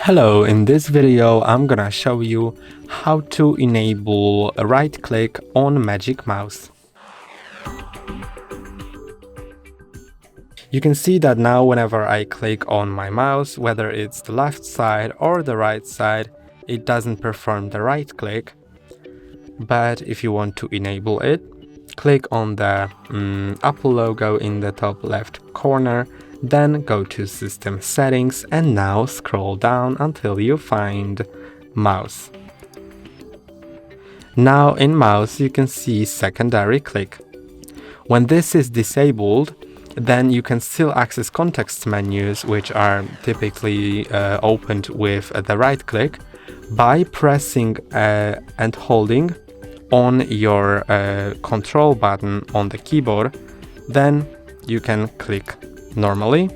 Hello, in this video I'm gonna show you how to enable a right click on Magic Mouse. You can see that now whenever I click on my mouse, whether it's the left side or the right side, it doesn't perform the right click. But if you want to enable it, click on the Apple logo in the top left corner, then go to System Settings and now scroll down until you find Mouse. Now in Mouse you can see secondary click. When this is disabled, then you can still access context menus, which are typically opened with the right click, by pressing and holding on your control button on the keyboard. Then you can click normally.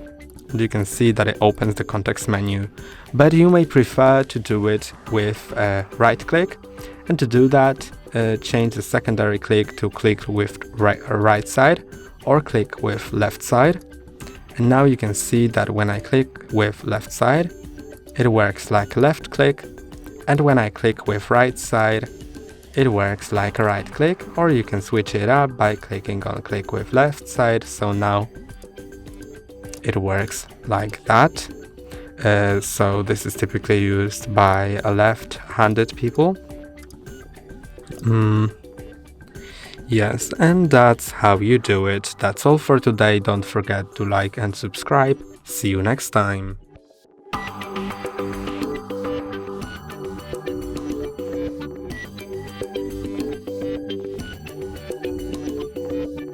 You can see that it opens the context menu, but you may prefer to do it with right click, and to do that change the secondary click to click with right side or click with left side. And now you can see that when I click with left side, it works like a left click, and when I click with right side, it works like a right click. Or you can switch it up by clicking on click with left side, so now it works like that. So this is typically used by left-handed people. Yes, and that's how you do it. That's all for today. Don't forget to like and subscribe. See you next time.